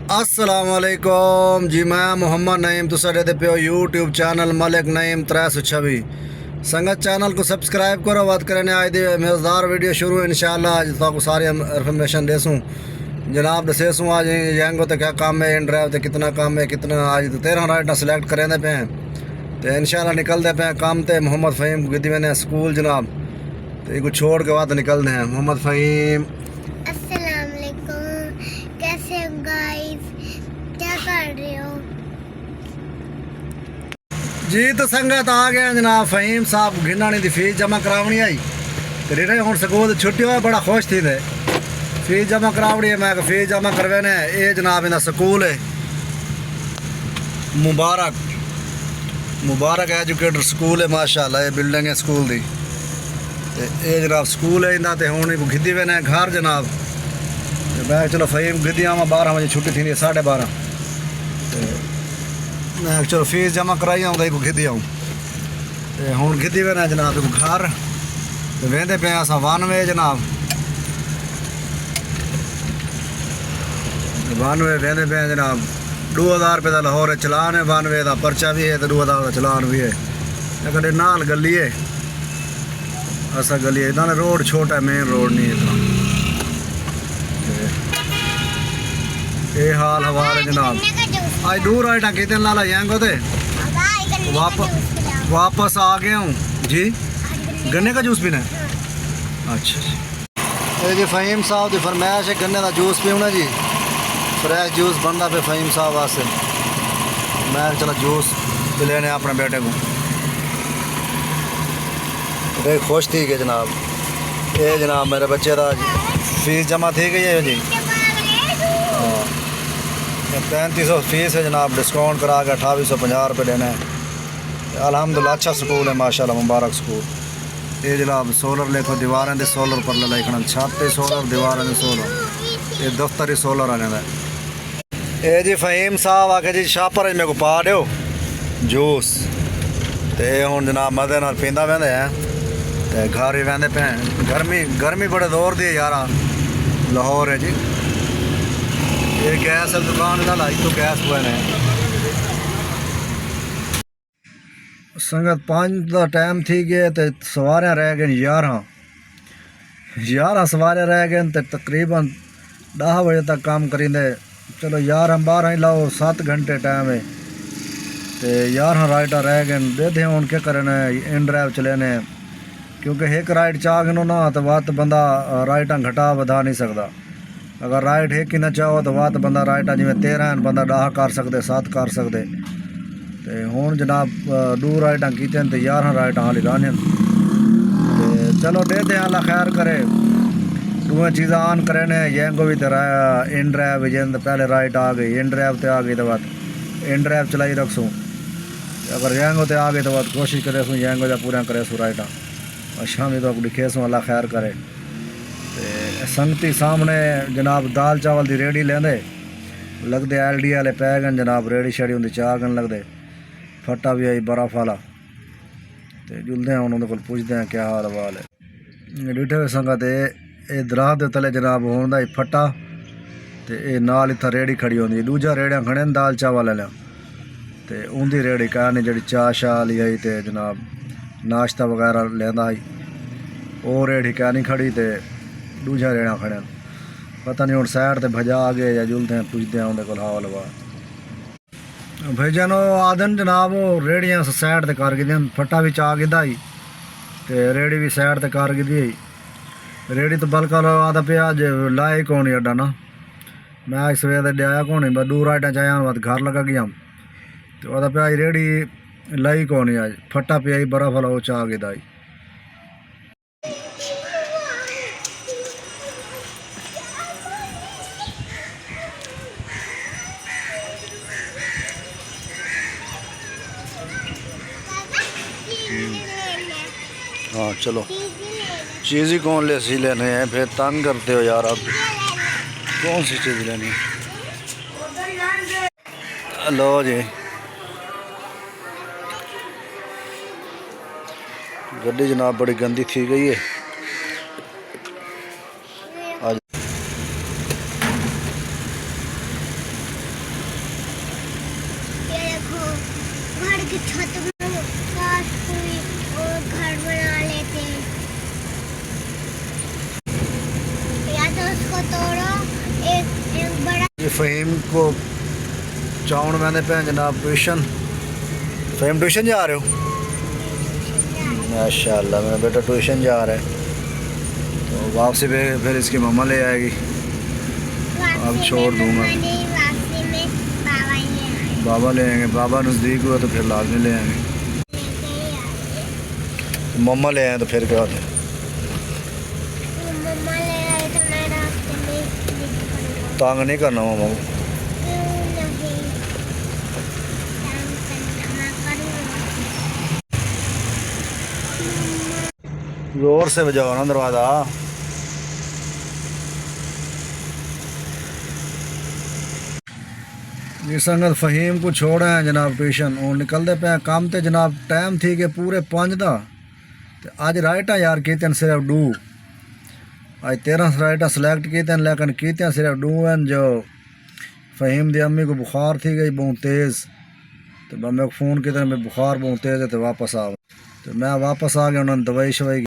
अस्सलामुअलैकुम जी। मैं मोहम्मद नईम तुसा दे पे यूट्यूब चैनल मलिक नईम 326 संगत चैनल को सब्सक्राइब करो। बात करें आज दी मज़ेदार वीडियो शुरू इंशाल्लाह। आज तक सारी इन्फॉर्मेशन देसूँ जनाब दसेसूँ आज यंगो तो क्या काम है, इन ड्राइव तो कितना काम है, कितना आज तो 13 राइड सिलेक्ट करेंदे पे हैं तो इंशाल्लाह निकलते पे काम ते मोहम्मद फ़हीम गिद्दी मैंने स्कूल जनाब तो इनको छोड़ के बाद निकलते हैं। मोहम्मद फ़हीम अस्सलाम वालेकुम, कैसे हो गाइस, क्या कर रहे हो जी। तो संगत आ गया जनाब फ़हीम साहब गिनानी की फीस जमा करावनी आई तो रिटे हूँ स्कूल छुट्टी हुआ बड़ा खुश थी थे फीस जमा करावनी है। मैं फीस जमा करवाने ये जनाब इन्हें स्कूल है मुबारक मुबारक एजुकेटर स्कूल है माशाल्लाह। ये बिल्डिंग है स्कूल की ये जनाब स्कूल है इन्हें तो हूँ गिद्दी वेने घर जनाब। मैं चलो फ़हीम गिद्दी आवा 12 बजे छुट्टी थी 12:30 मैं चलो फीस जमा कराई आऊँ तो गिद्दी आऊँ तो हूँ गिद्दी वेने जनाब घर तो वेंदे पे अस 1 वे जनाब 1 वे वेंदे पे जनाब। 2000 रुपये का लाहौर है चलान है, 1 वे का पर्चा भी है तो 2000 का चलान भी है। अगर नाल गली है ऐसा गली है इतना रोड छोटा है, मेन रोड नहीं है इतना। ये हाल हवाल है जनाब। आज दूर आइटा कितने लाला यंगो थे वापस आ गया हूँ जी। गन्ने का जूस पीना है अच्छा जी। ये जी फ़हीम साहब की फरमाइश है गन्ने का जूस पीना जी। फ्रेश जूस बनता पे फ़हीम साहब वास्ते। मैं चलो जूस पिलेने अपने बेटे को बड़े खुश थी गए जनाब। ये जनाब मेरे बच्चे का फीस जमा थी गई है जी। 3500 फीस है जनाब, डिस्काउंट करा के 2850 रुपये देना है। अल्हम्दुलिल्लाह अच्छा स्कूल है माशाल्लाह, मुबारक स्कूल। ये जनाब सोलर लेखो दीवारें दे सोलर पर लाइकना छत सोलर दीवारें दे सोलर ये दफ्तर ही सोलर आने का। ये जी फ़हीम साहब आके जी शापर मेरे को पा दो जूस तो हूँ जनाब मजे नाल पींदा वेंदे हैं तो घर ही वेंदे पे हैं। गर्मी बड़े दौर दी यार लाहौर है जी। ये गैस दुकान का लाई तो गैस हुए ने संगत 5 का टाइम थी गए तो सवार रह गए 11 सवार रह गए तो तकरीबन 10 बजे तक काम करेंदे। चलो 11-12 ही लाओ 7 घंटे टाइम है तो 11 राइडर रह गए देते हूँ क्या करना इन ड्राइव चलेने क्योंकि एक राइड चाह गए ना तो वत बंदा राइटा घटा बढ़ा नहीं सकता। अगर राइड एक ही ना चाहो तो वत बंदा राइटा जिमें 13 बंदा 10 कर सकते 7 कर सकते तो हूँ जनाब 2 राइटा की तो 11 राइटा हाली लाने तो चलो देते अल्लाह खैर करे। 2 चीज़ा ऑन करे ने यंगो भी तो इन ड्राइव जिन पहले राइट आ गई इन ड्राइव तो आ गई तो बाद इन ड्राइव चलाई रखसूँ। अगर यंगो तो आ गई तो बाद कोशिश करे सूँ यंगो जा पूरा करे सूँ राइटा और शामी तो लिखे सूँ अल्लाह खैर करे। संगती सामने जनाब दाल चावल की रेहड़ी लेंदे लगते LD वाले पै गए जनाब। रेहड़ी शेड़ी होंगी चाह गन लगते फट्टा भी आई बर्फ वाला तो जुलते हैं उन्होंने को पुछते हैं क्या हाल वाल है। डिठे हुए संगत ये दराह के तले जनाब होंदा ही फट्टा तो ये नाल इतना रेहड़ी खड़ी होंगी। दूजा रेहड़ियाँ खड़े दाल चावल वाले तो उनकी रेहड़ी कहनी जी चाह शाह ली आई तो जनाब नाश्ता वगैरह लेंदा ही वो रेहड़ी कहनी खड़ी तो दूजा रेड़ा खड़े पता नहीं हूँ साइड से भजा आ गए या जुलते हैं पुछते हैं उन्हें को हाल वा भेजन आदन जनाब। वो रेहड़ियाँ साइड से कर गई फट्टा भी चाह गिदा ही तो रेहड़ी भी साइड से कर गिदी रेहड़ी तो बल्कि आदा पे अज लाए कौन अड्डा ना मैं इस सवेर लिया कौन बस 2 राइटा चाहे बाद घर लगा गया तो आदा पे रेहड़ी लाई कौन अज फट्टा पे आई बर्फ वाला वो चाह गिदा ही। हाँ चलो चीज़ ही कौन ले सी लेने हैं फिर तंग करते हो यार। आप कौन सी चीज़ लेनी लो जी। गड्डी जनाब बड़ी गंदी थी गई है आज देखो घर की छत में काट हुई और घर बना लेते हैं, या तो उसको तोड़ो। एक बड़ा ये फ़हीम को चावण मैंने पे जनाब ट्यूशन। फ़हीम ट्यूशन जा रहे हो? माशाल्लाह मेरा बेटा ट्यूशन जा रहा है, तो वापसी पे फिर इसकी मम्मा ले आएगी। अब छोड़ दूंगा। वापसी में बाबा ले आए, बाबा ले आएंगे, बाबा नज़दीक हुआ तो फिर लाजमी ले आएंगे। लेके ही आए। मम्मा ले आए तो फिर क्या होता है। मम्मा ले आए तो मैं रास्ते में निकलूंगा। तंग नहीं करना मम्मा को। क्यों नहीं, काम करना मैं करूँगा। जोर से बजाओ ना दरवाज़ा। ये संगत फ़हीम को छोड़े हैं जनाब ट्यूशन, और निकलते पे काम ते जनाब टाइम थी कि पूरे 5 दा, ते अज राइटा यार कीते सिर्फ 2। अज 13 राइटा सिलेक्ट कीते लेकिन कीते सिर्फ 2 हैं। जो फ़हीम दी अम्मी को बुखार थी गई बहुत तेज़, तो मैं फ़ोन किया मैं बुखार बहुत तेज़ है तो वापस आ, तो मैं वापस आ गया, उन्होंने दवाई शवाई